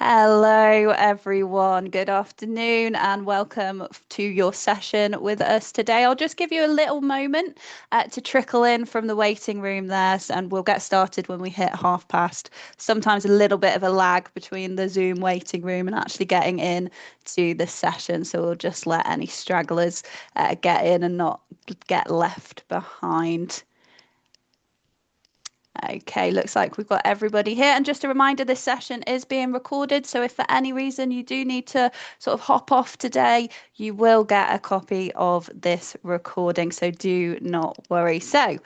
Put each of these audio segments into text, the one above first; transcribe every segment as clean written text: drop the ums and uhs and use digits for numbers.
Hello, everyone. Good afternoon, and welcome to your session with us today. I'll just give you a little moment to trickle in from the waiting room there, and we'll get started when we hit past. Sometimes a little bit of a lag between the Zoom waiting room and actually getting in to the session. So we'll just let any stragglers get in and not get left behind. Okay, looks like we've got everybody here. And just a reminder, this session is being recorded. So if for any reason you do need to sort of hop off today, you will get a copy of this recording. So do not worry. So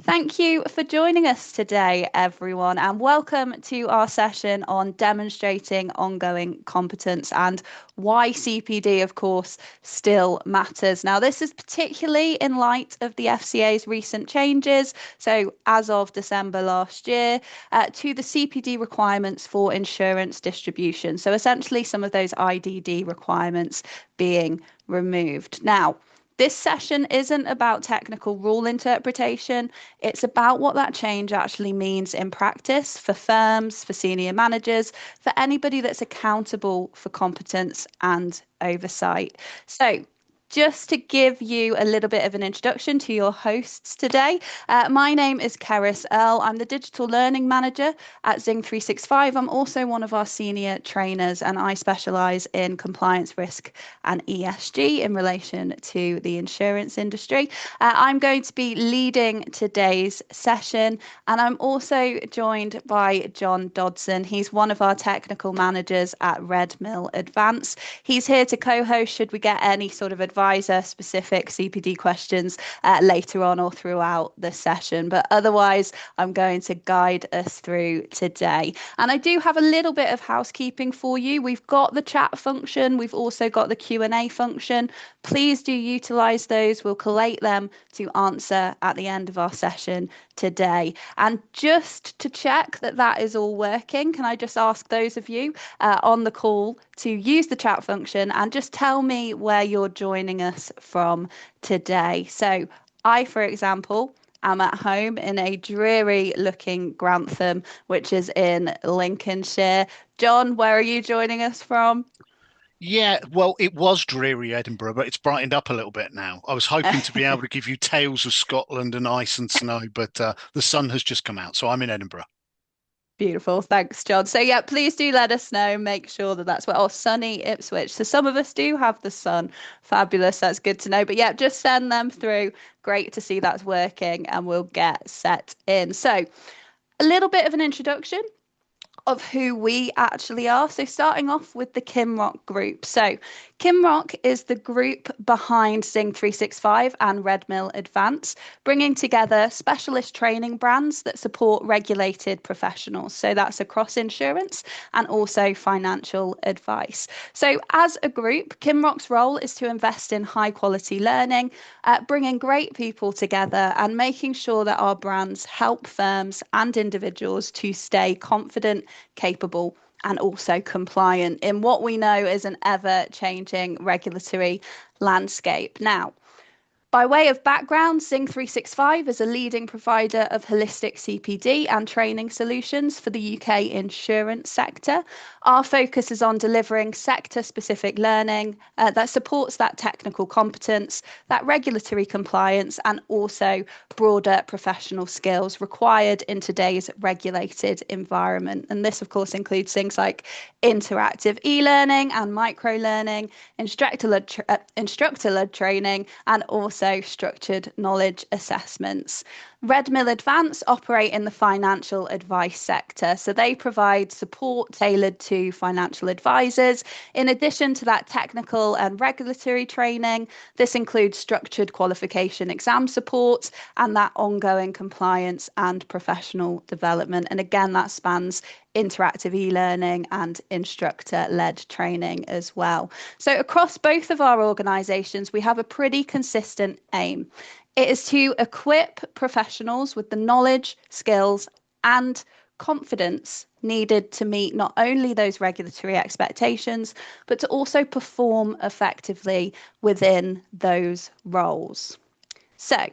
thank you for joining us today, everyone, and welcome to our session on demonstrating ongoing competence and why CPD, of course, still matters. Now, this is particularly in light of the FCA's recent changes. So, as of December last year, to the CPD requirements for insurance distribution. So, essentially, some of those IDD requirements being removed. Now, this session isn't about technical rule interpretation. It's about what that change actually means in practice for firms, for senior managers, for anybody that's accountable for competence and oversight. So, just to give you a little bit of an introduction to your hosts today, my name is Keris Earl. I'm the Digital Learning Manager at Zing365. I'm also one of our senior trainers, and I specialise in compliance, risk, and ESG in relation to the insurance industry. I'm going to be leading today's session, and I'm also joined by John Dodson. He's one of our technical managers at Redmill Advance. He's here to co-host should we get any sort of advisor specific CPD questions later on or throughout the session. But otherwise, I'm going to guide us through today. And I do have a little bit of housekeeping for you. We've got the chat function. We've also got the Q&A function. Please do utilize those. We'll collate them to answer at the end of our session today. And just to check that that is all working, can I just ask those of you on the call to use the chat function and just tell me where you're joining us from today. So I, for example, am at home in a dreary looking Grantham, which is in Lincolnshire. John, where are you joining us from? Yeah, well, it was dreary Edinburgh, but it's brightened up a little bit now. I was hoping to be able to give you tales of Scotland and ice and snow, but the sun has just come out, so I'm in Edinburgh. Beautiful. Thanks, John. So, yeah, please do let us know. Make sure that that's where, oh, sunny Ipswich. So, some of us do have the sun. Fabulous. That's good to know. But, yeah, just send them through. Great to see that's working, and we'll get set in. So, a little bit of an introduction of who we actually are. So, starting off with the Kimrock Group. So, Kimrock is the group behind Zing365 and Redmill Advance, bringing together specialist training brands that support regulated professionals. So, that's across insurance and also financial advice. So, as a group, Kimrock's role is to invest in high quality learning, bringing great people together and making sure that our brands help firms and individuals to stay confident, capable, and also compliant in what we know is an ever changing regulatory landscape. Now, by way of background, Zing365 is a leading provider of holistic CPD and training solutions for the UK insurance sector. Our focus is on delivering sector specific learning that supports that technical competence, that regulatory compliance, and also broader professional skills required in today's regulated environment. And this, of course, includes things like interactive e learning and micro learning, instructor-led training, and also structured knowledge assessments. Redmill Advance operate in the financial advice sector, so they provide support tailored to financial advisors. In addition to that technical and regulatory training, this includes structured qualification exam support and that ongoing compliance and professional development. And again, that spans interactive e-learning and instructor-led training as well. So across both of our organisations, we have a pretty consistent aim. It is to equip professionals with the knowledge, skills, and confidence needed to meet not only those regulatory expectations, but to also perform effectively within those roles. So,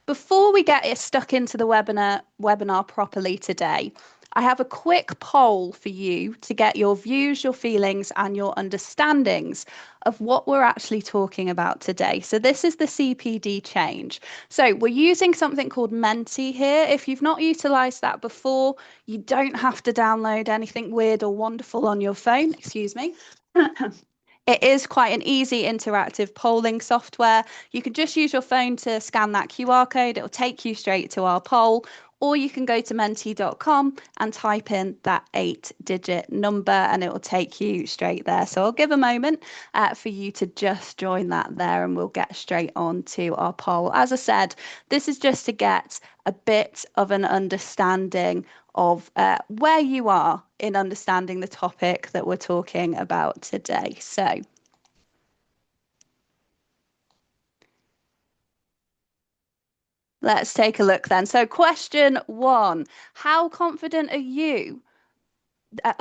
before we get stuck into the webinar properly today, I have a quick poll for you to get your views, your feelings, and your understandings of what we're actually talking about today. So, this is the CPD change. So, we're using something called Menti here. If you've not utilized that before, you don't have to download anything weird or wonderful on your phone. Excuse me. It is quite an easy interactive polling software. You can just use your phone to scan that QR code. It'll take you straight to our poll, or you can go to menti.com and type in that 8-digit number and it will take you straight there. So I'll give a moment for you to just join that there and we'll get straight on to our poll. As I said, this is just to get a bit of an understanding of where you are in understanding the topic that we're talking about today. So let's take a look then. So question one, how confident are you?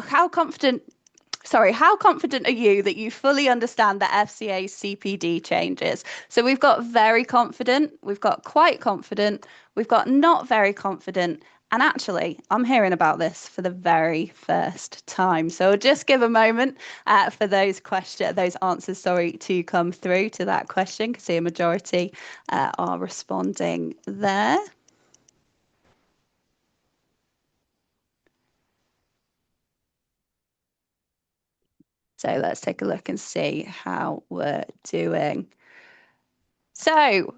How confident are you that you fully understand the FCA's CPD changes? So we've got very confident, we've got quite confident, we've got not very confident, and actually, I'm hearing about this for the very first time. So just give a moment for those answers, sorry, to come through to that question, because the majority are responding there. So let's take a look and see how we're doing. So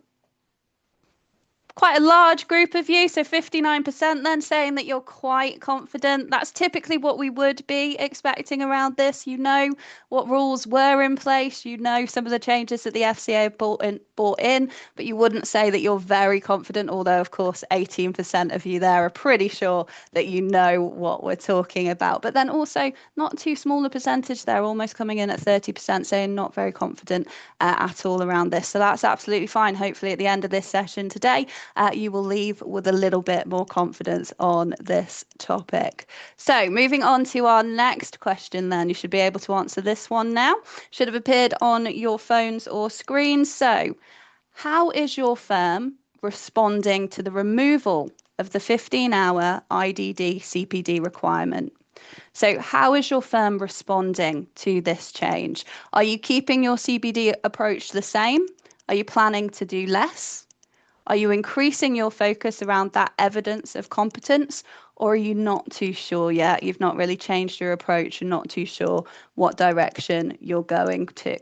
quite a large group of you, so 59% then saying that you're quite confident. That's typically what we would be expecting around this. You know what rules were in place, you know some of the changes that the FCA have brought in, but you wouldn't say that you're very confident, although of course 18% of you there are pretty sure that you know what we're talking about. But then also not too small a percentage there, almost coming in at 30% saying not very confident at all around this. So that's absolutely fine. Hopefully at the end of this session today, you will leave with a little bit more confidence on this topic. So moving on to our next question then, you should be able to answer this one now. Should have appeared on your phones or screens. So how is your firm responding to the removal of the 15-hour IDD CPD requirement? So how is your firm responding to this change? Are you keeping your CPD approach the same? Are you planning to do less? Are you increasing your focus around that evidence of competence, or are you not too sure yet? You've not really changed your approach. You're not too sure what direction you're going to.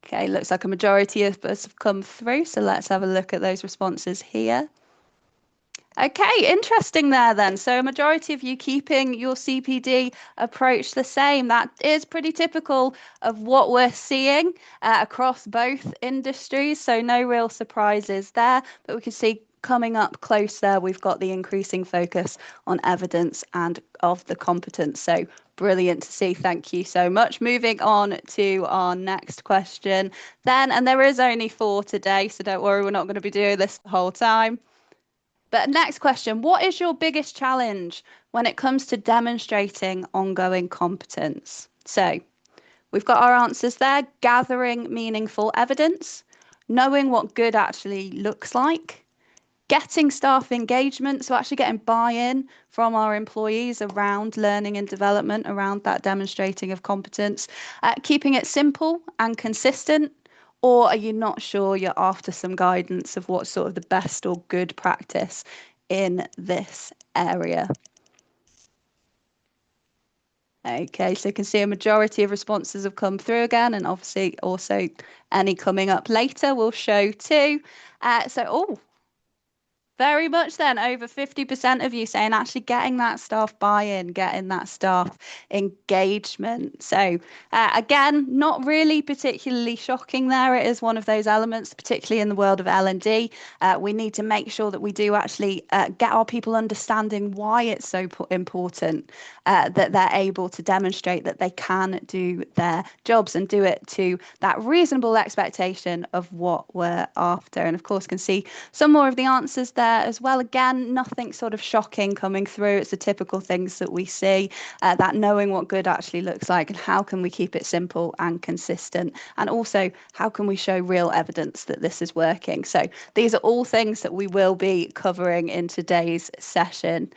Okay, looks like a majority of us have come through. So let's have a look at those responses here. Okay, interesting there then. So a majority of you keeping your CPD approach the same. That is pretty typical of what we're seeing across both industries. So no real surprises there, but we can see coming up close there, we've got the increasing focus on evidence and of the competence. So brilliant to see. Thank you so much. Moving on to our next question then, and there is only 4 today, so don't worry, we're not going to be doing this the whole time. But next question, what is your biggest challenge when it comes to demonstrating ongoing competence? So we've got our answers there, gathering meaningful evidence, knowing what good actually looks like, getting staff engagement, so actually getting buy-in from our employees around learning and development, around that demonstrating of competence, keeping it simple and consistent, or are you not sure, you're after some guidance of what's sort of the best or good practice in this area? Okay, so you can see a majority of responses have come through again, and obviously also any coming up later will show too. Oh, very much then, over 50% of you saying actually getting that staff buy-in, getting that staff engagement. So again, not really particularly shocking there. It is one of those elements, particularly in the world of L&D. We need to make sure that we do actually get our people understanding why it's so important that they're able to demonstrate that they can do their jobs and do it to that reasonable expectation of what we're after. And of course, can see some more of the answers there there as well. Again, nothing sort of shocking coming through. It's the typical things that we see, that knowing what good actually looks like and how can we keep it simple and consistent. And also, how can we show real evidence that this is working? So these are all things that we will be covering in today's session.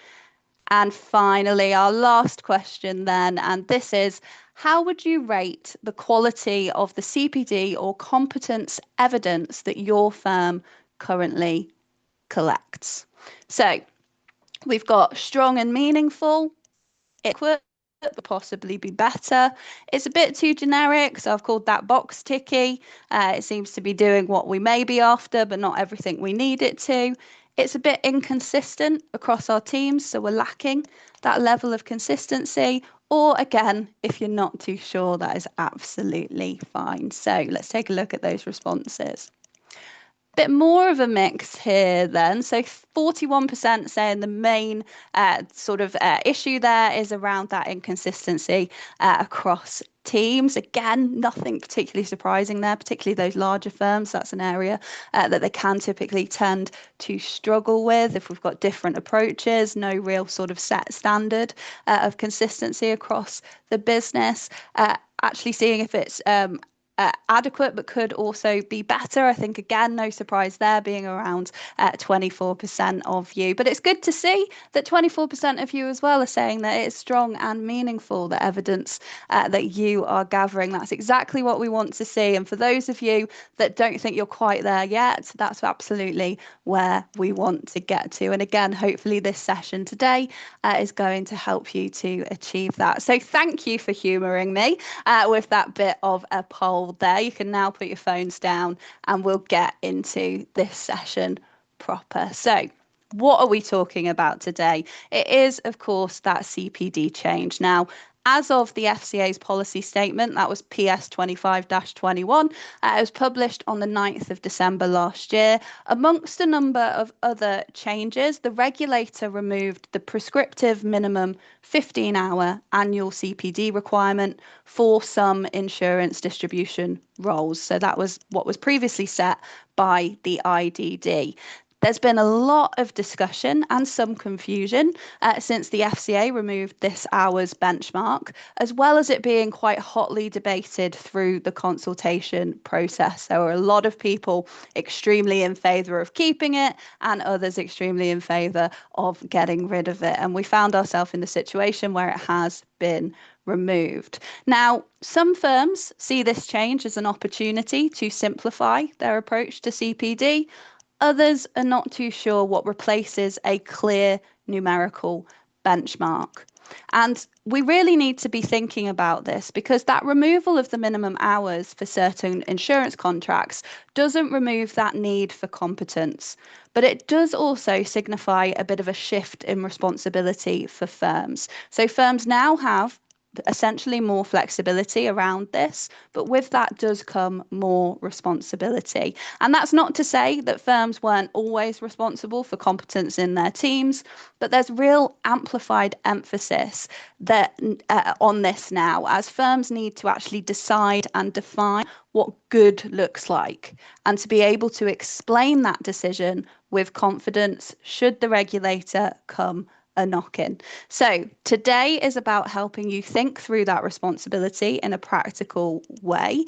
And finally, our last question then, and this is, how would you rate the quality of the CPD or competence evidence that your firm currently collects? So we've got strong and meaningful, adequate, but possibly be better. It's a bit too generic, so I've called that box ticky. It seems to be doing what we may be after, but not everything we need it to. It's a bit inconsistent across our teams, so we're lacking that level of consistency. Or again, if you're not too sure, that is absolutely fine. So let's take a look at those responses. Bit more of a mix here then. So 41% saying the main issue there is around that inconsistency across teams. Again, nothing particularly surprising there, particularly those larger firms. That's an area that they can typically tend to struggle with if we've got different approaches, no real sort of set standard of consistency across the business. Actually seeing if it's adequate, but could also be better. I think, again, no surprise there being around 24% of you. But it's good to see that 24% of you as well are saying that it's strong and meaningful, the evidence that you are gathering. That's exactly what we want to see. And for those of you that don't think you're quite there yet, that's absolutely where we want to get to. And again, hopefully this session today is going to help you to achieve that. So thank you for humouring me with that bit of a poll there. You can now put your phones down and we'll get into this session proper. So what are we talking about today? It is, of course, that CPD change. Now, as of the FCA's policy statement, that was PS 25-21, it was published on the 9th of December last year. Amongst a number of other changes, the regulator removed the prescriptive minimum 15-hour annual CPD requirement for some insurance distribution roles. So that was what was previously set by the IDD. There's been a lot of discussion and some confusion since the FCA removed this hours benchmark, as well as it being quite hotly debated through the consultation process. There were a lot of people extremely in favour of keeping it and others extremely in favour of getting rid of it. And we found ourselves in the situation where it has been removed. Now, some firms see this change as an opportunity to simplify their approach to CPD. Others are not too sure what replaces a clear numerical benchmark. And we really need to be thinking about this because that removal of the minimum hours for certain insurance contracts doesn't remove that need for competence, but it does also signify a bit of a shift in responsibility for firms. So firms now have essentially more flexibility around this, but with that does come more responsibility. And that's not to say that firms weren't always responsible for competence in their teams, but there's real amplified emphasis that on this now, as firms need to actually decide and define what good looks like, and to be able to explain that decision with confidence should the regulator come a knock-in. So today is about helping you think through that responsibility in a practical way.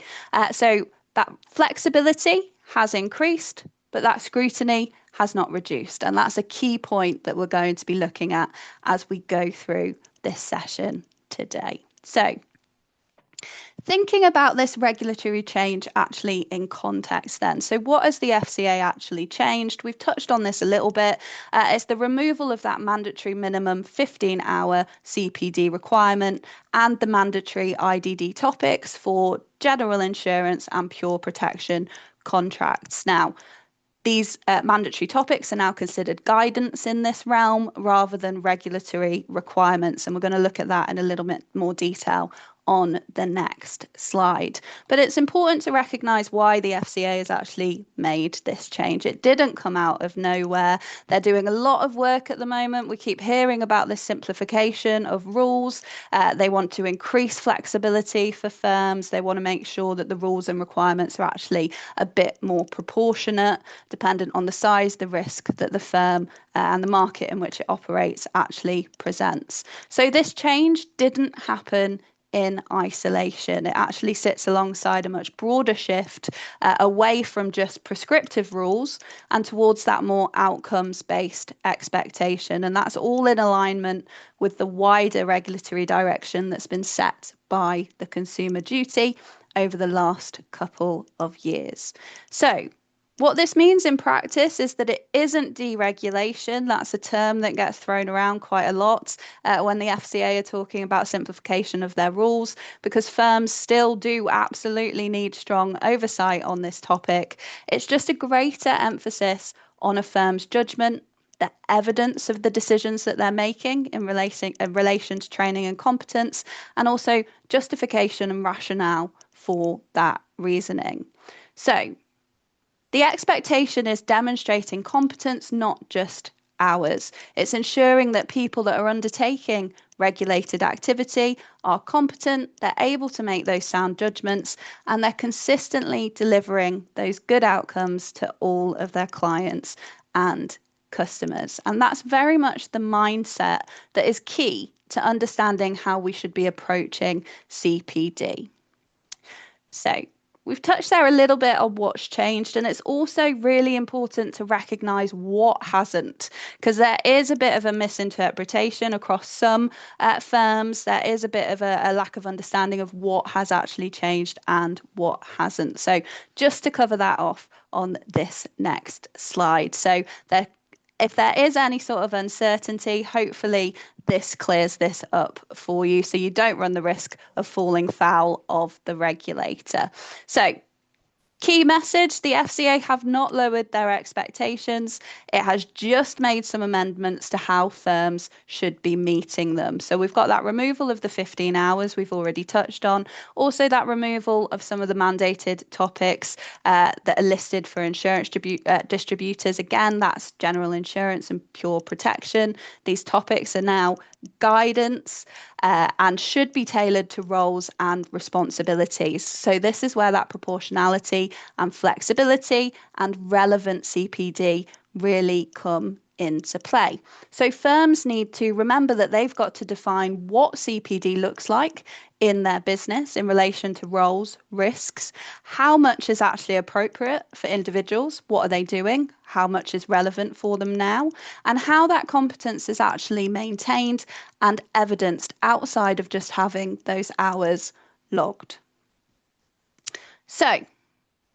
So that flexibility has increased, but that scrutiny has not reduced. And that's a key point that we're going to be looking at as we go through this session today. So thinking about this regulatory change actually in context then. So what has the FCA actually changed? We've touched on this a little bit. It's the removal of that mandatory minimum 15-hour CPD requirement and the mandatory IDD topics for general insurance and pure protection contracts. Now, these mandatory topics are now considered guidance in this realm rather than regulatory requirements. And we're going to look at that in a little bit more detail on the next slide. But it's important to recognise why the FCA has actually made this change. It didn't come out of nowhere. They're doing a lot of work at the moment. We keep hearing about this simplification of rules. They want to increase flexibility for firms. They want to make sure that the rules and requirements are actually a bit more proportionate, dependent on the size, the risk that the firm and the market in which it operates actually presents. So this change didn't happen in isolation. It actually sits alongside a much broader shift away from just prescriptive rules and towards that more outcomes-based expectation. And that's all in alignment with the wider regulatory direction that's been set by the Consumer Duty over the last couple of years. So what this means in practice is that it isn't deregulation. That's a term that gets thrown around quite a lot when the FCA are talking about simplification of their rules, because firms still do absolutely need strong oversight on this topic. It's just a greater emphasis on a firm's judgment, the evidence of the decisions that they're making in relation to training and competence, and also justification and rationale for that reasoning. So the expectation is demonstrating competence, not just hours. It's ensuring that people that are undertaking regulated activity are competent, they're able to make those sound judgments, and they're consistently delivering those good outcomes to all of their clients and customers. And that's very much the mindset that is key to understanding how we should be approaching CPD. So we've touched there a little bit on what's changed, and it's also really important to recognize what hasn't, because there is a bit of a misinterpretation across some firms. There is a bit of a lack of understanding of what has actually changed and what hasn't. So just to cover that off on this next slide. So if there is any sort of uncertainty, hopefully this clears this up for you so you don't run the risk of falling foul of the regulator. So key message, the FCA have not lowered their expectations. It has just made some amendments to how firms should be meeting them. So we've got that removal of the 15 hours we've already touched on. Also that removal of some of the mandated topics that are listed for insurance distributors. Again, that's general insurance and pure protection. These topics are now guidance and should be tailored to roles and responsibilities. So this is where that proportionality and flexibility and relevant CPD really come into play. So firms need to remember that they've got to define what CPD looks like in their business in relation to roles, risks, how much is actually appropriate for individuals, what are they doing, how much is relevant for them now, and how that competence is actually maintained and evidenced outside of just having those hours logged. So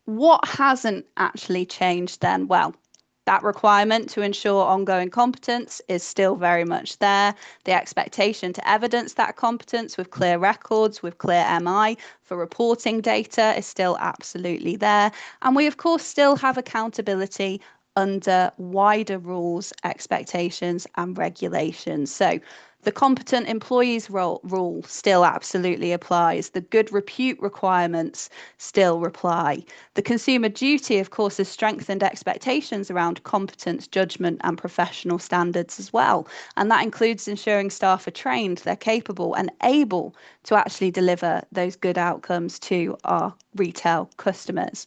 what hasn't actually changed then? Well, that requirement to ensure ongoing competence is still very much there. The expectation to evidence that competence with clear records, with clear MI for reporting data is still absolutely there. And we, of course, still have accountability under wider rules, expectations, and regulations. So the competent employees rule still absolutely applies. The good repute requirements still apply. The Consumer Duty, of course, has strengthened expectations around competence, judgment, and professional standards as well. And that includes ensuring staff are trained, they're capable and able to actually deliver those good outcomes to our retail customers.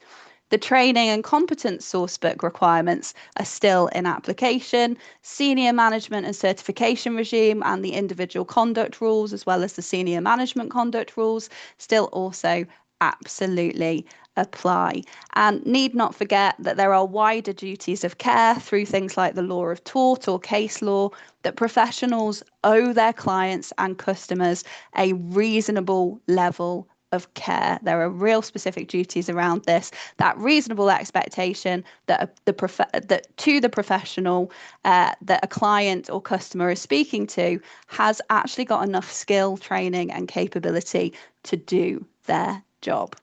The training and competence sourcebook requirements are still in application. Senior management and certification regime and the individual conduct rules, as well as the senior management conduct rules, still also absolutely apply. And need not forget that there are wider duties of care through things like the law of tort or case law that professionals owe their clients and customers a reasonable level of care. There are real specific duties around this, that reasonable expectation that to the professional that a client or customer is speaking to has actually got enough skill, training and capability to do their job.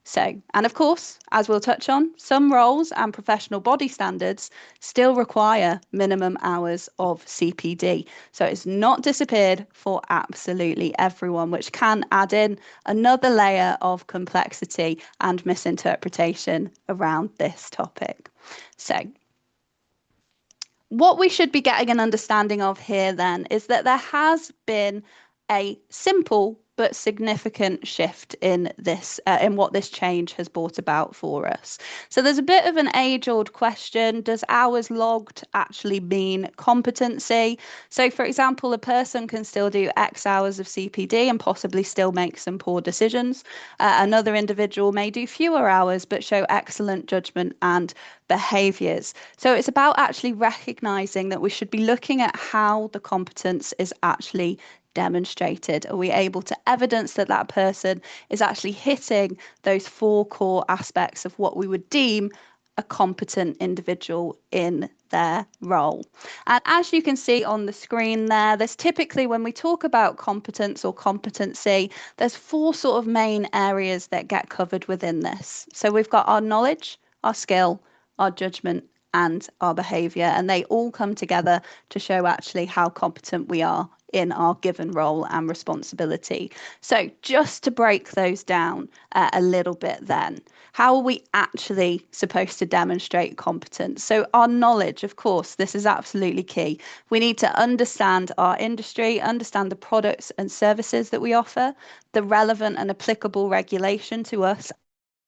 So, and of course, as we'll touch on, some roles and professional body standards still require minimum hours of CPD. So it's not disappeared for absolutely everyone, which can add in another layer of complexity and misinterpretation around this topic. So, what we should be getting an understanding of here then is that there has been a simple but significant shift in this in what this change has brought about for us. So there's a bit of an age-old question: does hours logged actually mean competency? So for example, a person can still do X hours of CPD and possibly still make some poor decisions. Another individual may do fewer hours but show excellent judgment and behaviors. So it's about actually recognizing that we should be looking at how the competence is actually demonstrated. Are we able to evidence that that person is actually hitting those four core aspects of what we would deem a competent individual in their role? And as you can see on the screen there's typically, when we talk about competence or competency, there's four sort of main areas that get covered within this. So we've got our knowledge, our skill, our judgment, and our behavior, and they all come together to show actually how competent we are in our given role and responsibility. So just to break those down a little bit then, how are we actually supposed to demonstrate competence? So our knowledge, of course, this is absolutely key. We need to understand our industry, understand the products and services that we offer, the relevant and applicable regulation to us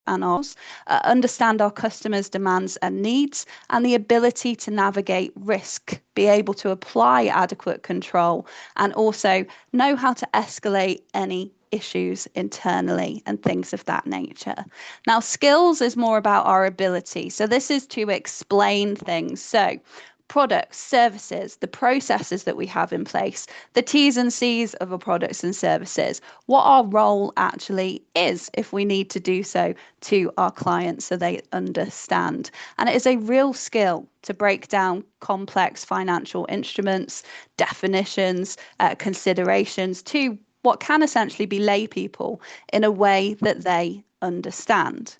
and ours, understand our customers' demands and needs, and the ability to navigate risk, be able to apply adequate control, and also know how to escalate any issues internally and things of that nature. Now, skills is more about our ability. So, this is to explain things. So, products, services, the processes that we have in place, the T's and C's of our products and services, what our role actually is if we need to do so to our clients so they understand. And it is a real skill to break down complex financial instruments, definitions, considerations to what can essentially be lay people in a way that they understand.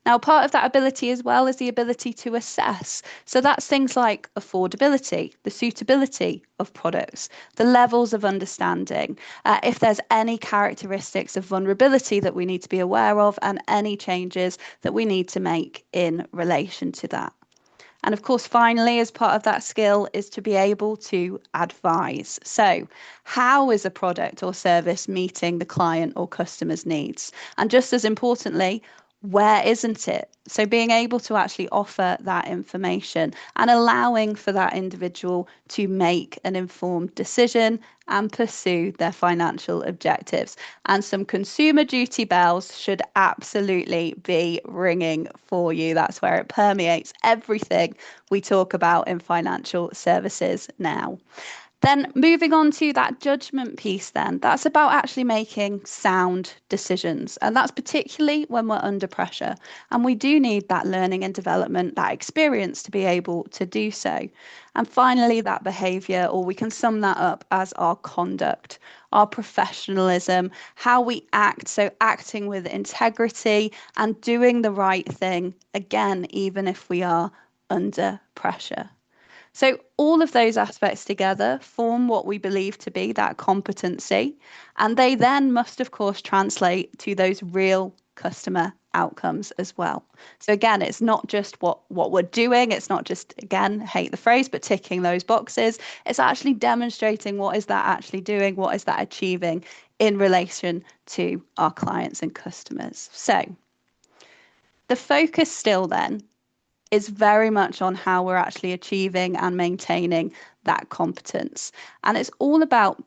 Now, part of that ability as well is the ability to assess. So that's things like affordability, the suitability of products, the levels of understanding, if there's any characteristics of vulnerability that we need to be aware of, and any changes that we need to make in relation to that. And of course, finally, as part of that skill is to be able to advise. So, how is a product or service meeting the client or customer's needs? And just as importantly, where isn't it? So being able to actually offer that information and allowing for that individual to make an informed decision and pursue their financial objectives. And some consumer duty bells should absolutely be ringing for you. That's where it permeates everything we talk about in financial services now. Then moving on to that judgment piece, then that's about actually making sound decisions. And that's particularly when we're under pressure. And we do need that learning and development, that experience to be able to do so. And finally, that behavior, or we can sum that up as our conduct, our professionalism, how we act. So acting with integrity and doing the right thing, again, even if we are under pressure. So, all of those aspects together form what we believe to be that competency. And they then must, of course, translate to those real customer outcomes as well. So, again, it's not just what we're doing. It's not just, again, hate the phrase, but ticking those boxes. It's actually demonstrating what is that actually doing, what is that achieving in relation to our clients and customers. So, the focus still then is very much on how we're actually achieving and maintaining that competence. And it's all about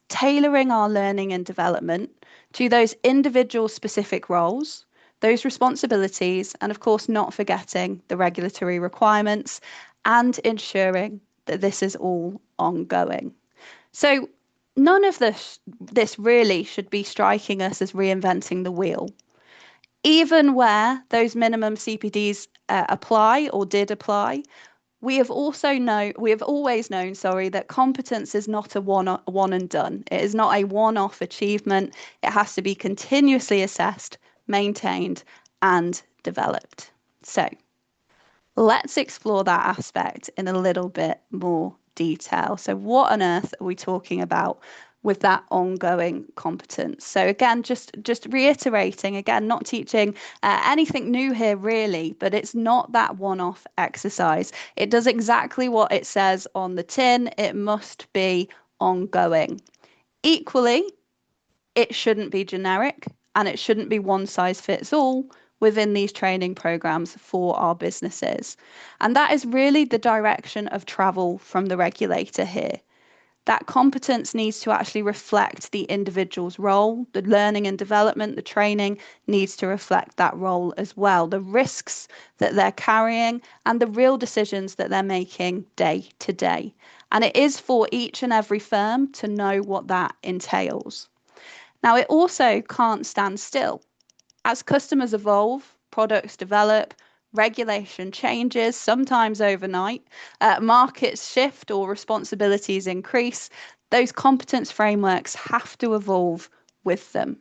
tailoring our learning and development to those individual specific roles, those responsibilities, and of course, not forgetting the regulatory requirements and ensuring that this is all ongoing. So none of this really should be striking us as reinventing the wheel. Even where those minimum CPDs apply or did apply, we have always known, that competence is not a one and done. It is not a one-off achievement. It has to be continuously assessed, maintained, and developed. So let's explore that aspect in a little bit more detail. So what on earth are we talking about with that ongoing competence? So again, just reiterating, again, not teaching anything new here really, but it's not that one-off exercise. It does exactly what it says on the tin. It must be ongoing. Equally, it shouldn't be generic and it shouldn't be one size fits all within these training programs for our businesses. And that is really the direction of travel from the regulator here. That competence needs to actually reflect the individual's role. The learning and development, the training needs to reflect that role as well, the risks that they're carrying and the real decisions that they're making day to day. And it is for each and every firm to know what that entails. Now, it also can't stand still. As customers evolve, products develop, regulation changes, sometimes overnight, markets shift or responsibilities increase, those competence frameworks have to evolve with them.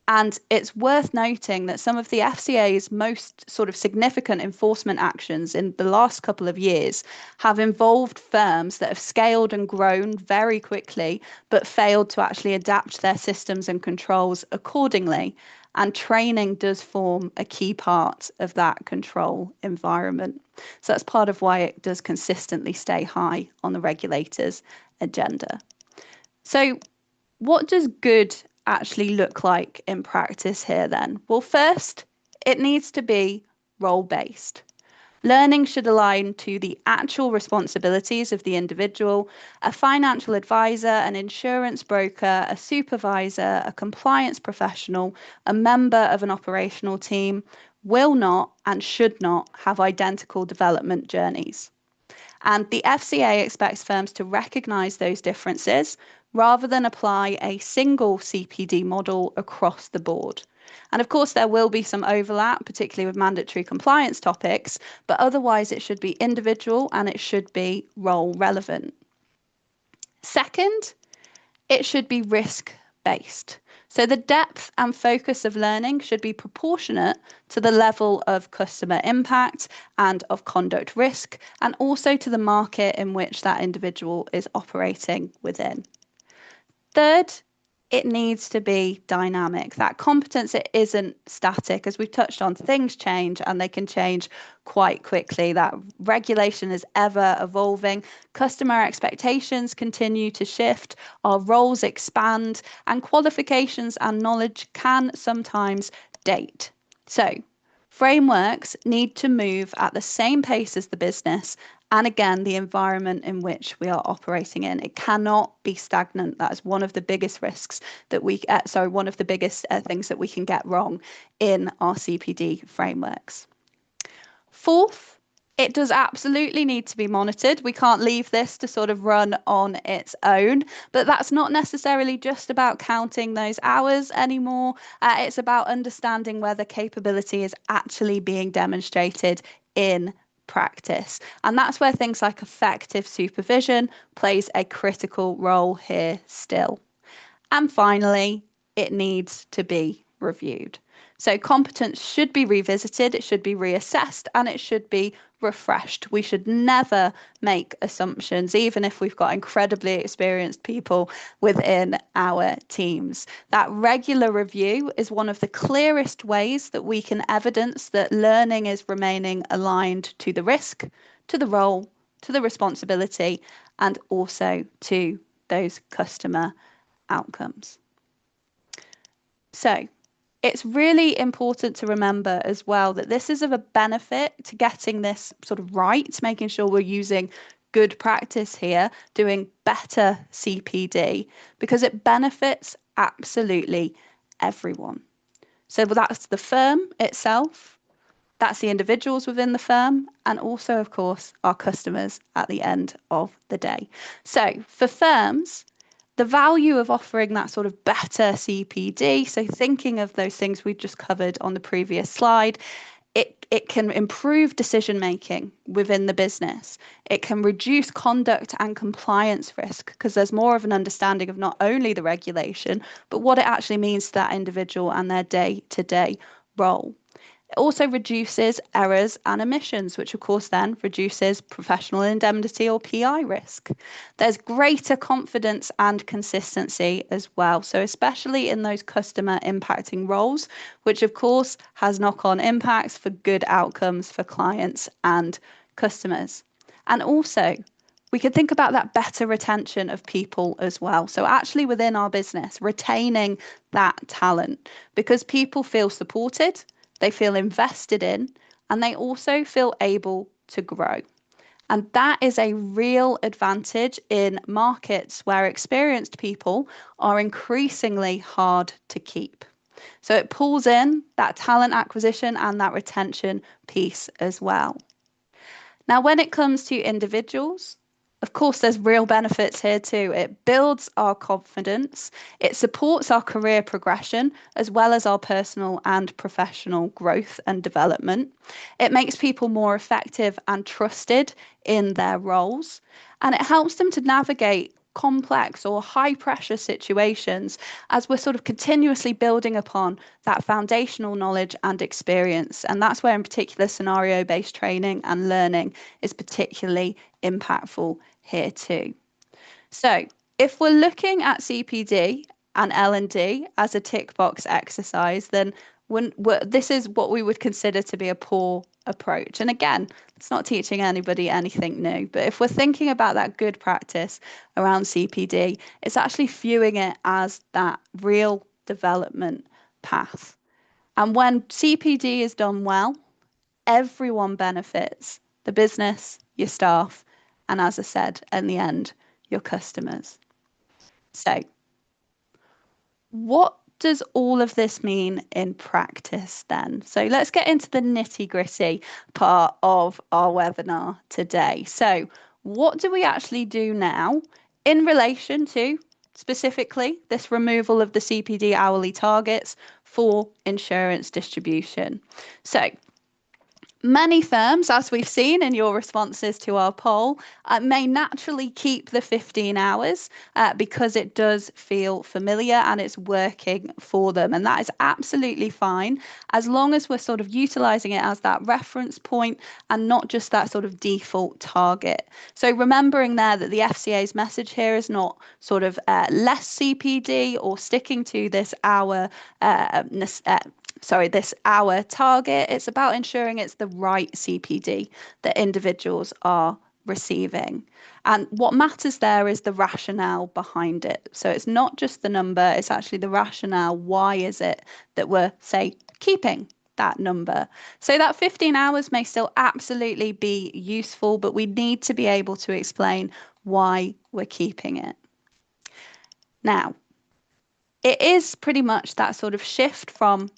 And it's worth noting that some of the FCA's most sort of significant enforcement actions in the last couple of years have involved firms that have scaled and grown very quickly, but failed to actually adapt their systems and controls accordingly. And training does form a key part of that control environment. So that's part of why it does consistently stay high on the regulators' agenda. So what does good actually look like in practice here then? Well, first, it needs to be role-based. Learning should align to the actual responsibilities of the individual. A financial advisor, an insurance broker, a supervisor, a compliance professional, a member of an operational team will not and should not have identical development journeys. And the FCA expects firms to recognize those differences rather than apply a single CPD model across the board. And of course, there will be some overlap, particularly with mandatory compliance topics, but otherwise it should be individual and it should be role relevant. Second, it should be risk based. So the depth and focus of learning should be proportionate to the level of customer impact and of conduct risk, and also to the market in which that individual is operating within. Third, it needs to be dynamic. That competence, it isn't static. As we've touched on, things change and they can change quite quickly. That regulation is ever evolving. Customer expectations continue to shift. Our roles expand and qualifications and knowledge can sometimes date. So frameworks need to move at the same pace as the business and again, the environment in which we are operating in. It cannot be stagnant. That is one of the biggest risks that one of the biggest things that we can get wrong in our CPD frameworks. Fourth, it does absolutely need to be monitored. We can't leave this to sort of run on its own, but that's not necessarily just about counting those hours anymore. It's about understanding whether capability is actually being demonstrated in practice. And that's where things like effective supervision plays a critical role here still. And finally, it needs to be reviewed. So competence should be revisited, it should be reassessed, and it should be refreshed. We should never make assumptions, even if we've got incredibly experienced people within our teams. That regular review is one of the clearest ways that we can evidence that learning is remaining aligned to the risk, to the role, to the responsibility, and also to those customer outcomes. So it's really important to remember as well that this is of a benefit to getting this sort of right, making sure we're using good practice here, doing better CPD, because it benefits absolutely everyone. So that's the firm itself, that's the individuals within the firm, and also, of course, our customers at the end of the day. So for firms, the value of offering that sort of better CPD, so thinking of those things we just covered on the previous slide, it It can improve decision making within the business. It can reduce conduct and compliance risk because there's more of an understanding of not only the regulation, but what it actually means to that individual and their day-to-day role. It also reduces errors and omissions, which of course then reduces professional indemnity or PI risk. There's greater confidence and consistency as well. So, especially in those customer impacting roles, which of course has knock on impacts for good outcomes for clients and customers. And also, we could think about that better retention of people as well. So, actually, within our business, retaining that talent because people feel supported, they feel invested in, and they also feel able to grow. And that is a real advantage in markets where experienced people are increasingly hard to keep. So it pulls in that talent acquisition and that retention piece as well. Now, when it comes to individuals, of course, there's real benefits here too. It builds our confidence, it supports our career progression, as well as our personal and professional growth and development. It makes people more effective and trusted in their roles, and it helps them to navigate complex or high pressure situations as we're sort of continuously building upon that foundational knowledge and experience. And that's where, in particular, scenario based training and learning is particularly impactful here too. So, if we're looking at CPD and L&D as a tick box exercise, then this is what we would consider to be a poor approach. And again, it's not teaching anybody anything new, but if we're thinking about that good practice around CPD, it's actually viewing it as that real development path. And when CPD is done well, everyone benefits, the business, your staff, and as I said, in the end, your customers. So, what does all of this mean in practice then? So, let's get into the nitty gritty part of our webinar today. So, what do we actually do now in relation to specifically this removal of the CPD hourly targets for insurance distribution? So, many firms, as we've seen in your responses to our poll, may naturally keep the 15 hours because it does feel familiar and it's working for them. And that is absolutely fine as long as we're sort of utilizing it as that reference point and not just that sort of default target. So remembering there that the FCA's message here is not sort of less CPD or sticking to this this hour target. It's about ensuring it's the right CPD that individuals are receiving. And what matters there is the rationale behind it. So it's not just the number, it's actually the rationale. Why is it that we're, say, keeping that number? So that 15 hours may still absolutely be useful, but we need to be able to explain why we're keeping it. Now, it is pretty much that sort of shift from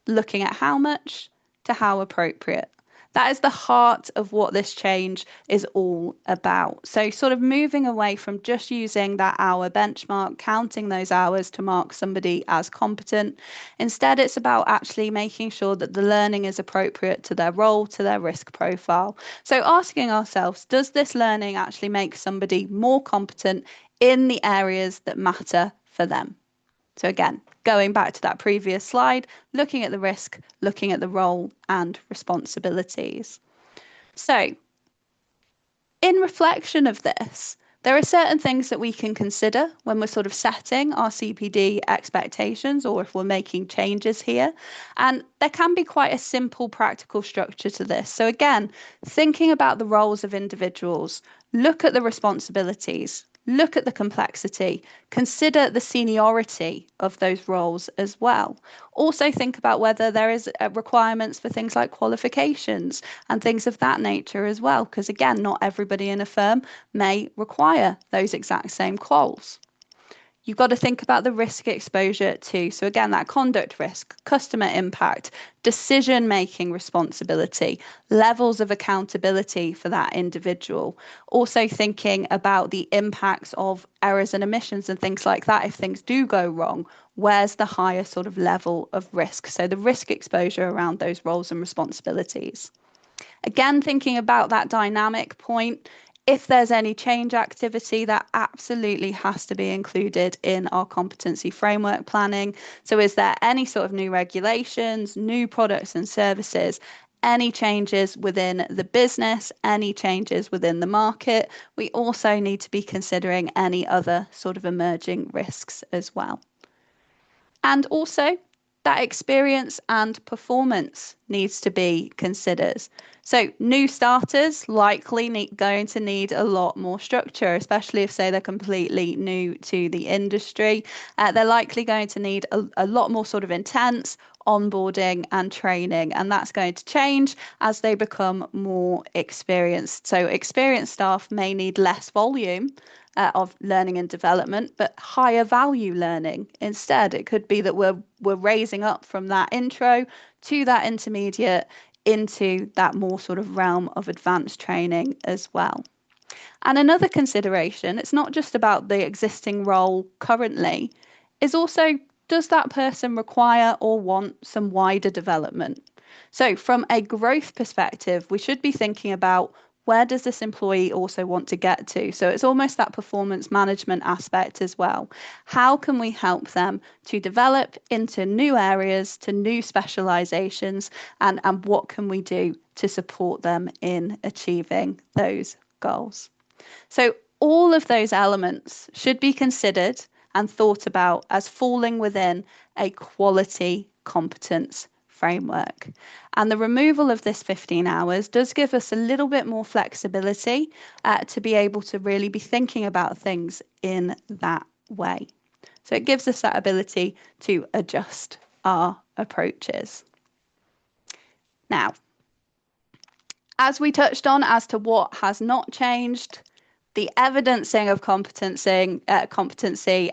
looking at how much to how appropriate. That is the heart of what this change is all about. So, sort of moving away from just using that hour benchmark, counting those hours to mark somebody as competent. Instead, it's about actually making sure that the learning is appropriate to their role, to their risk profile. So, asking ourselves, does this learning actually make somebody more competent in the areas that matter for them? So again, going back to that previous slide, looking at the risk, looking at the role and responsibilities. So in reflection of this, there are certain things that we can consider when we're sort of setting our CPD expectations or if we're making changes here. And there can be quite a simple practical structure to this. So again, thinking about the roles of individuals, look at the responsibilities, look at the complexity, consider the seniority of those roles as well. Also think about whether there is requirements for things like qualifications and things of that nature as well, because again, not everybody in a firm may require those exact same quals. You've got to think about the risk exposure too. So, again, that conduct risk, customer impact, decision making responsibility, levels of accountability for that individual. Also, thinking about the impacts of errors and omissions and things like that. If things do go wrong, where's the higher sort of level of risk? So, the risk exposure around those roles and responsibilities. Again, thinking about that dynamic point, if there's any change activity, that absolutely has to be included in our competency framework planning. So, is there any sort of new regulations, new products and services, any changes within the business, any changes within the market? We also need to be considering any other sort of emerging risks as well. And also, that experience and performance needs to be considered. So, new starters likely going to need a lot more structure, especially if, say, they're completely new to the industry. They're likely going to need a lot more sort of intense onboarding and training, and that's going to change as they become more experienced. So, experienced staff may need less volume of learning and development, but higher value learning instead. It could be that we're raising up from that intro to that intermediate into that more sort of realm of advanced training as well. And another consideration, it's not just about the existing role currently, is also does that person require or want some wider development? So, from a growth perspective, we should be thinking about where does this employee also want to get to? So, it's almost that performance management aspect as well. How can we help them to develop into new areas, to new specializations, and what can we do to support them in achieving those goals? So, all of those elements should be considered and thought about as falling within a quality competence framework. And the removal of this 15 hours does give us a little bit more flexibility to be able to really be thinking about things in that way. So, it gives us that ability to adjust our approaches. Now, as we touched on as to what has not changed, the evidencing of competency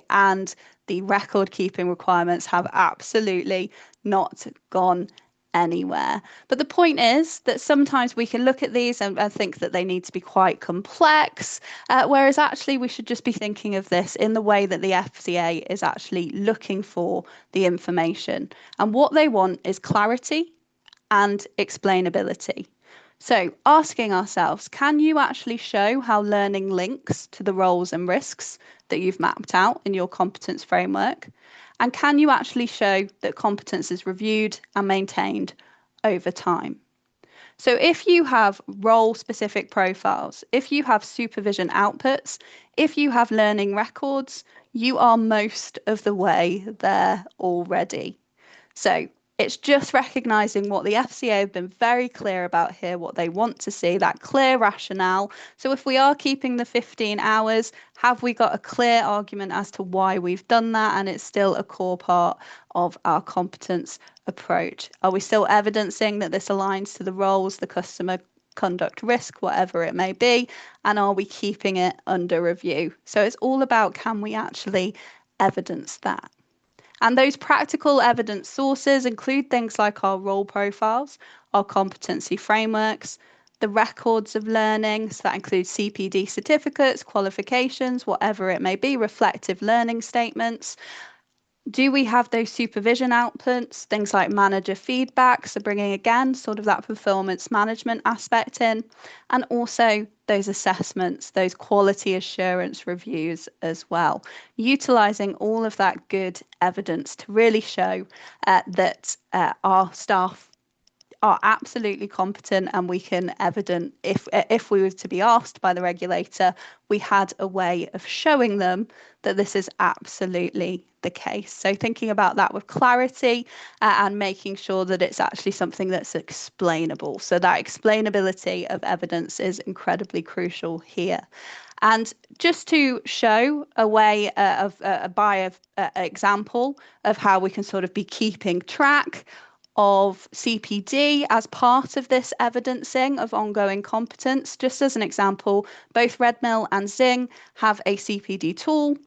and the record keeping requirements have absolutely not gone anywhere. But the point is that sometimes we can look at these and think that they need to be quite complex, whereas actually we should just be thinking of this in the way that the FCA is actually looking for the information. And what they want is clarity and explainability. So, asking ourselves, can you actually show how learning links to the roles and risks that you've mapped out in your competence framework? And can you actually show that competence is reviewed and maintained over time? So, if you have role specific profiles, if you have supervision outputs, if you have learning records, you are most of the way there already. So, it's just recognizing what the FCA have been very clear about here, what they want to see, that clear rationale. So, if we are keeping the 15 hours, have we got a clear argument as to why we've done that? And it's still a core part of our competence approach. Are we still evidencing that this aligns to the roles, the customer conduct risk, whatever it may be? And are we keeping it under review? So, it's all about can we actually evidence that? And those practical evidence sources include things like our role profiles, our competency frameworks, the records of learning. So that includes CPD certificates, qualifications, whatever it may be, reflective learning statements. Do we have those supervision outputs, things like manager feedback? So bringing again sort of that performance management aspect in, and also those assessments, those quality assurance reviews as well, utilizing all of that good evidence to really show that our staff are absolutely competent, and we can evident if we were to be asked by the regulator, we had a way of showing them that this is absolutely the case. So thinking about that with clarity and making sure that it's actually something that's explainable. So that explainability of evidence is incredibly crucial here. And just to show a way of by example of how we can sort of be keeping track of CPD as part of this evidencing of ongoing competence. Just as an example, both Redmill and Zing have a CPD tool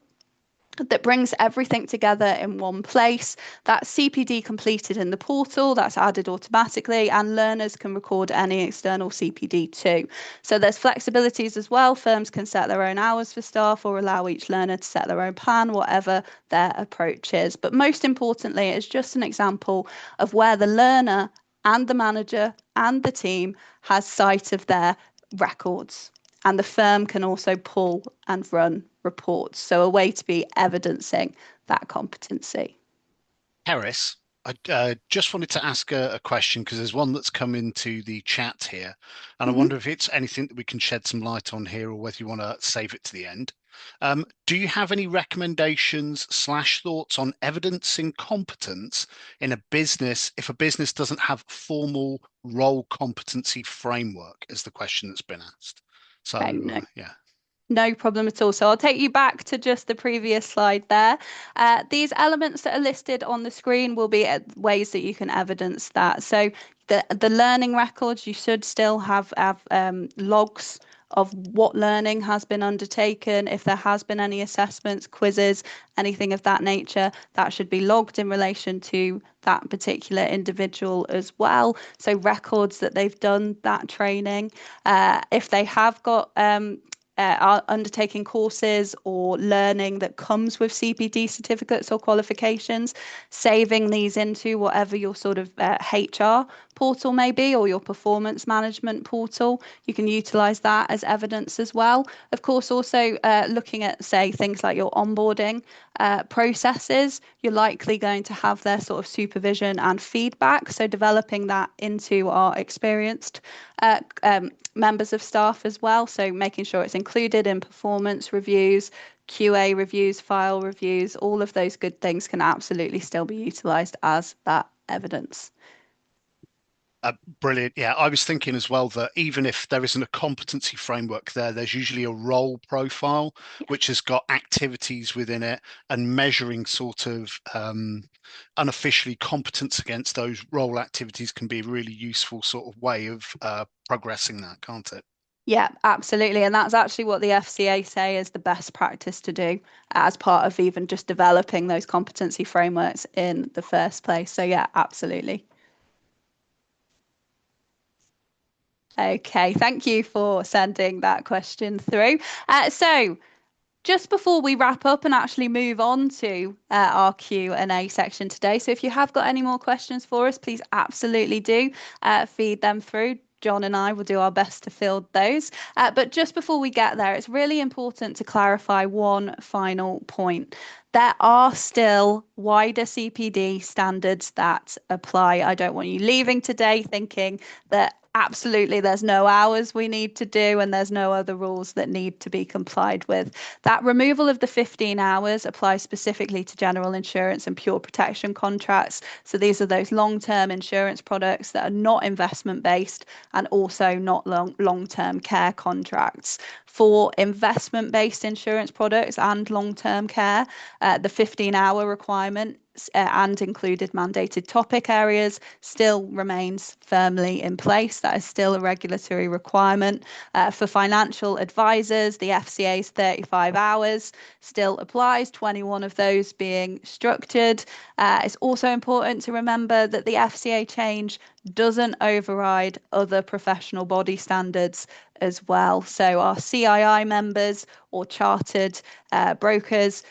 that brings everything together in one place. That's CPD completed in the portal, that's added automatically, and learners can record any external CPD too. So there's flexibilities as well. Firms can set their own hours for staff or allow each learner to set their own plan, whatever their approach is. But most importantly, it's just an example of where the learner and the manager and the team has sight of their records. And the firm can also pull and run reports. So, a way to be evidencing that competency. Harris, I just wanted to ask a question because there's one that's come into the chat here, and I Mhm. wonder if it's anything that we can shed some light on here or whether you want to save it to the end. Do you have any recommendations slash thoughts on evidencing competence in a business if a business doesn't have formal role competency framework, is the question that's been asked. Okay, So, no, yeah. no problem at all. So I'll take you back to just the previous slide there. These elements that are listed on the screen will be ways that you can evidence that. So the learning records, you should still have logs of what learning has been undertaken. If there has been any assessments, quizzes, anything of that nature, that should be logged in relation to that particular individual as well. So records that they've done that training. If they have got are undertaking courses or learning that comes with CPD certificates or qualifications, saving these into whatever your sort of HR portal may be or your performance management portal. You can utilize that as evidence as well. Of course, also looking at, say, things like your onboarding processes, you're likely going to have their sort of supervision and feedback. So, developing that into our experienced members of staff as well. So making sure it's included in performance reviews, QA reviews, file reviews, all of those good things can absolutely still be utilized as that evidence. Brilliant. Yeah, I was thinking as well that even if there isn't a competency framework there, there's usually a role profile which has got activities within it and measuring sort of unofficially competence against those role activities can be a really useful sort of way of progressing that, can't it? Yeah, absolutely. And that's actually what the FCA say is the best practice to do as part of even just developing those competency frameworks in the first place. So, yeah, absolutely. Okay, thank you for sending that question through. So, just before we wrap up and actually move on to our Q&A section today, so if you have got any more questions for us, please absolutely do feed them through. John and I will do our best to field those. But just before we get there, it's really important to clarify one final point. There are still wider CPD standards that apply. I don't want you leaving today thinking that absolutely there's no hours we need to do and there's no other rules that need to be complied with. That removal of the 15 hours applies specifically to general insurance and pure protection contracts. So these are those long-term insurance products that are not investment based and also not long-term care contracts. For investment-based insurance products and long-term care, the 15-hour requirement and included mandated topic areas still remains firmly in place. That is still a regulatory requirement. For financial advisors, the FCA's 35 hours still applies, 21 of those being structured. It's also important to remember that the FCA change doesn't override other professional body standards as well. So our CII members or chartered brokers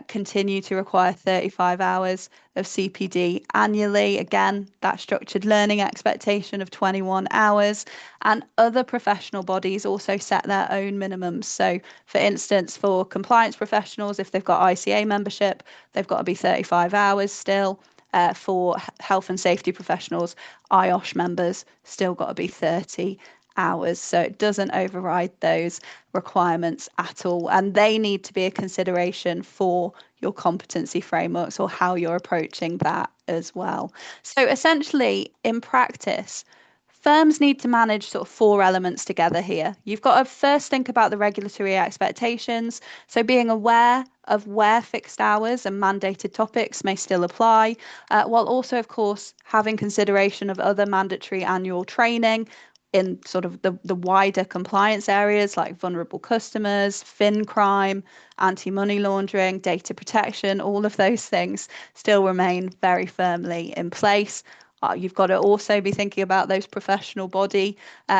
continue to require 35 hours of CPD annually. Again, that structured learning expectation of 21 hours. And other professional bodies also set their own minimums. So, for instance, for compliance professionals, if they've got ICA membership, they've got to be 35 hours still. For health and safety professionals, IOSH members still got to be 30 hours. So it doesn't override those requirements at all. And they need to be a consideration for your competency frameworks or how you're approaching that as well. So essentially, in practice, firms need to manage sort of four elements together here. You've got to first think about the regulatory expectations. So being aware of where fixed hours and mandated topics may still apply, while also, of course, having consideration of other mandatory annual training in sort of the wider compliance areas like vulnerable customers, fin crime, anti-money laundering, data protection, all of those things still remain very firmly in place. You've got to also be thinking about those professional body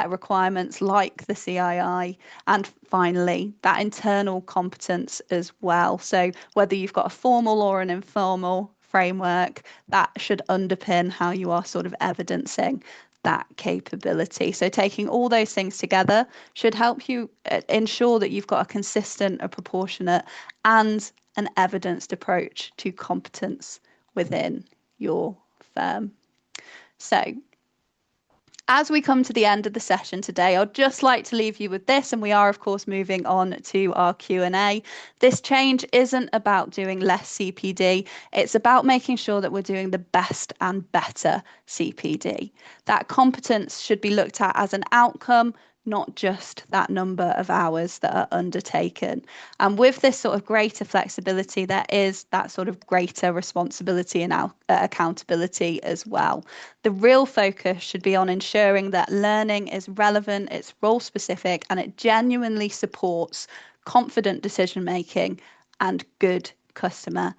requirements like the CII. And finally, that internal competence as well. So whether you've got a formal or an informal framework, that should underpin how you are sort of evidencing that capability. So taking all those things together should help you ensure that you've got a consistent, a proportionate, and an evidenced approach to competence within your firm. So as we come to the end of the session today, I'd just like to leave you with this, and we are, of course, moving on to our Q&A. This change isn't about doing less CPD. It's about making sure that we're doing the best and better CPD. That competence should be looked at as an outcome, not just that number of hours that are undertaken. And with this sort of greater flexibility, there is that sort of greater responsibility and accountability as well. The real focus should be on ensuring that learning is relevant, it's role specific, and it genuinely supports confident decision making and good customer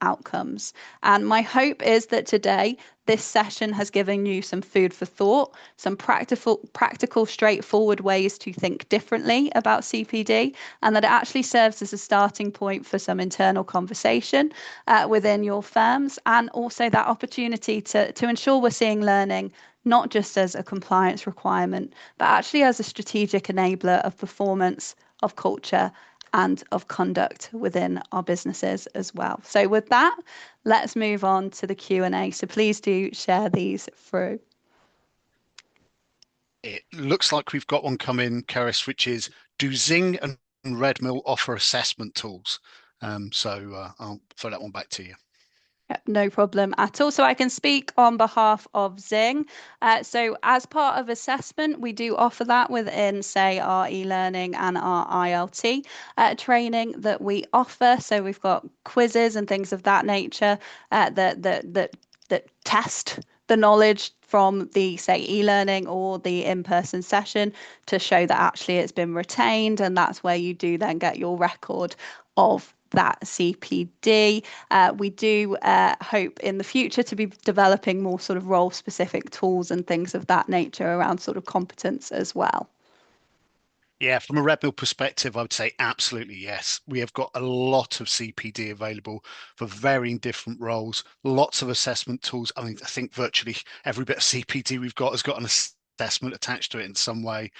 outcomes. And my hope is that today this session has given you some food for thought, some practical, straightforward ways to think differently about CPD, and that it actually serves as a starting point for some internal conversation within your firms, and also that opportunity to ensure we're seeing learning not just as a compliance requirement, but actually as a strategic enabler of performance, of culture, and of conduct within our businesses as well. So with that, let's move on to the Q&A. So please do share these through. It looks like we've got one come in, Keris, which is, do Zing and Redmill offer assessment tools? I'll throw that one back to you. No problem at all. So I can speak on behalf of Zing. So as part of assessment, we do offer that within, say, our e-learning and our ILT training that we offer. So we've got quizzes and things of that nature that test the knowledge from the, say, e-learning or the in-person session to show that actually it's been retained. And that's where you do then get your record of that CPD. We do hope in the future to be developing more sort of role specific tools and things of that nature around sort of competence as well. Yeah, from a Redmill perspective, I would say absolutely yes. We have got a lot of CPD available for varying different roles, lots of assessment tools. I mean, I think virtually every bit of CPD we've got has got an assessment attached to it in some way.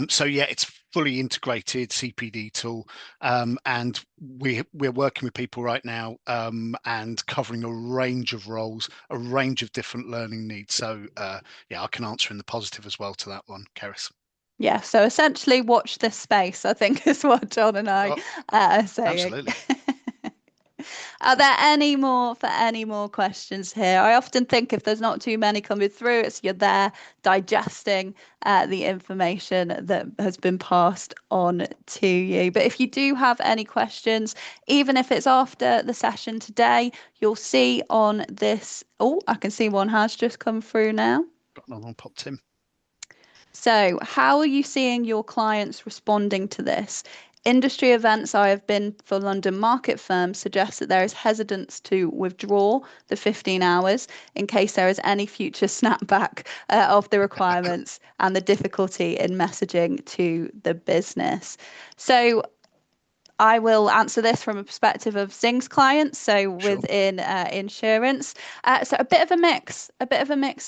So yeah, it's fully integrated CPD tool, and we're working with people right now and covering a range of roles, a range of different learning needs. So yeah, I can answer in the positive as well to that one, Keris. Yeah, so essentially watch this space, I think is what John and I Oh, are saying. absolutely. Are there any more questions here? I often think if there's not too many coming through, it's you're there digesting the information that has been passed on to you. But if you do have any questions, even if it's after the session today, you'll see on this. Oh, I can see one has just come through now. Got another one popped in. So, how are you seeing your clients responding to this? Industry events I have been for London market firms suggest that there is hesitance to withdraw the 15 hours in case there is any future snapback of the requirements and the difficulty in messaging to the business. So, I will answer this from a perspective of Zing's clients, so Sure. within insurance. So a bit of a mix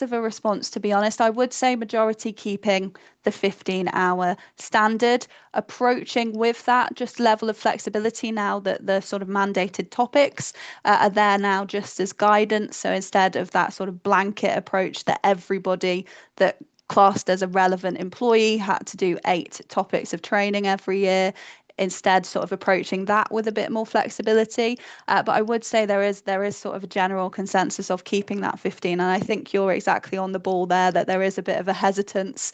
of a response, to be honest. I would say majority keeping the 15-hour standard, approaching with that just level of flexibility now that the sort of mandated topics are there now just as guidance. So instead of that sort of blanket approach that everybody that classed as a relevant employee had to do 8 topics of training every year, instead sort of approaching that with a bit more flexibility. But I would say there is sort of a general consensus of keeping that 15, and I think you're exactly on the ball there, that there is a bit of a hesitance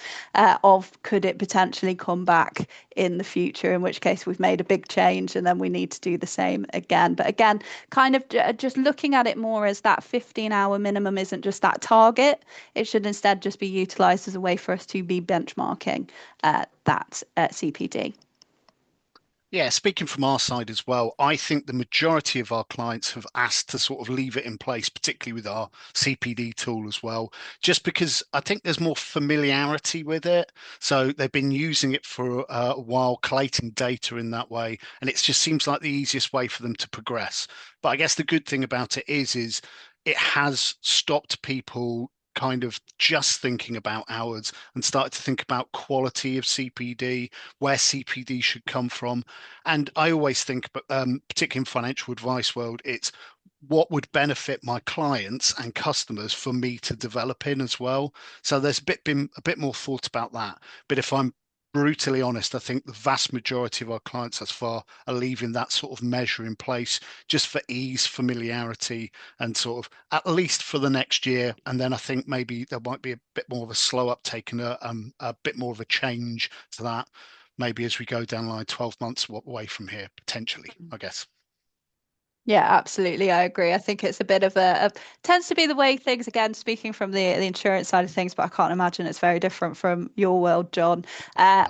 of could it potentially come back in the future, in which case we've made a big change and then we need to do the same again. But again, kind of just looking at it more as that 15-hour minimum isn't just that target. It should instead just be utilized as a way for us to be benchmarking that CPD. Yeah, speaking from our side as well, I think the majority of our clients have asked to sort of leave it in place, particularly with our CPD tool as well, just because I think there's more familiarity with it. So they've been using it for a while, collating data in that way, and it just seems like the easiest way for them to progress. But I guess the good thing about it is it has stopped people kind of just thinking about hours and started to think about quality of CPD, where CPD should come from. And I always think, but particularly in financial advice world, it's what would benefit my clients and customers for me to develop in as well. So there's been a bit more thought about that. But if I'm brutally honest, I think the vast majority of our clients thus far are leaving that sort of measure in place just for ease, familiarity, and sort of at least for the next year. And then I think maybe there might be a bit more of a slow uptake and a bit more of a change to that maybe as we go down the line 12 months away from here, potentially, I guess. Yeah, absolutely. I agree. I think it's a bit of a tends to be the way things, again, speaking from the insurance side of things, but I can't imagine it's very different from your world, John.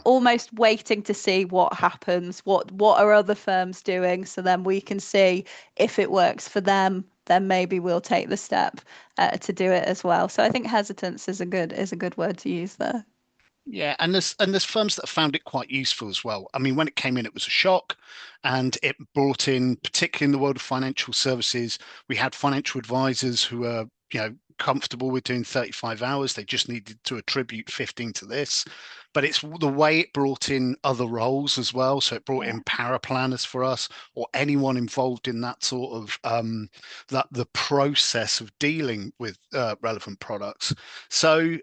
Almost waiting to see what happens, what are other firms doing, so then we can see if it works for them, then maybe we'll take the step to do it as well. So I think hesitance is a good word to use there. Yeah, and there's firms that have found it quite useful as well. I mean, when it came in, it was a shock, and it brought in, particularly in the world of financial services, we had financial advisors who are, comfortable with doing 35 hours. They just needed to attribute 15 to this. But it's the way it brought in other roles as well. So it brought Yeah. in paraplanners for us, or anyone involved in that sort of that the process of dealing with relevant products. So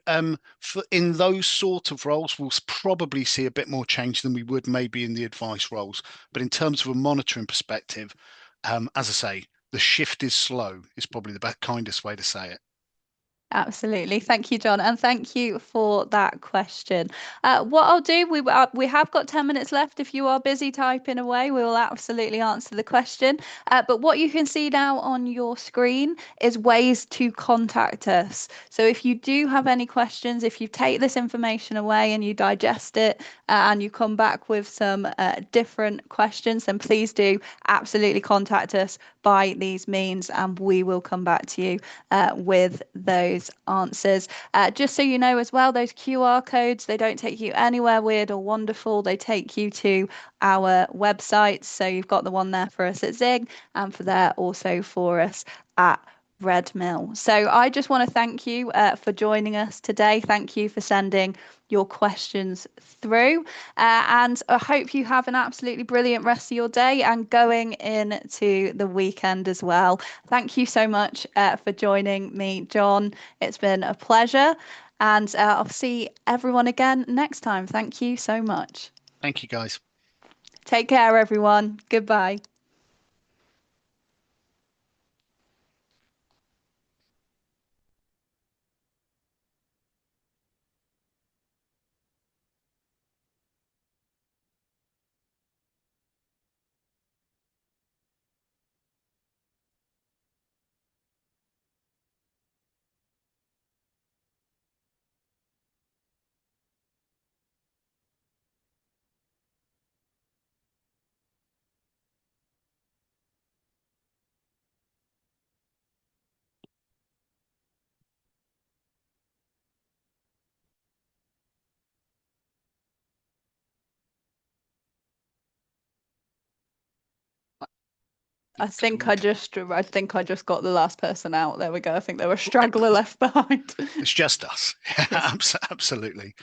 in those sort of roles, we'll probably see a bit more change than we would maybe in the advice roles. But in terms of a monitoring perspective, as I say, the shift is slow, is probably the kindest way to say it. Absolutely. Thank you, John. And thank you for that question. What I'll do, we have got 10 minutes left. If you are busy typing away, we will absolutely answer the question. But what you can see now on your screen is ways to contact us. So if you do have any questions, if you take this information away and you digest it and you come back with some different questions, then please do absolutely contact us by these means and we will come back to you with those answers. Just so you know as well, those QR codes, they don't take you anywhere weird or wonderful. They take you to our website. So you've got the one there for us at Zing and for there also for us at Redmill. So I just want to thank you for joining us today. Thank you for sending your questions through. And I hope you have an absolutely brilliant rest of your day and going into the weekend as well. Thank you so much for joining me, John. It's been a pleasure. And I'll see everyone again next time. Thank you so much. Thank you, guys. Take care, everyone. Goodbye. I think I just got the last person out. There we go. I think there was a straggler left behind. It's just us. Yes. Absolutely.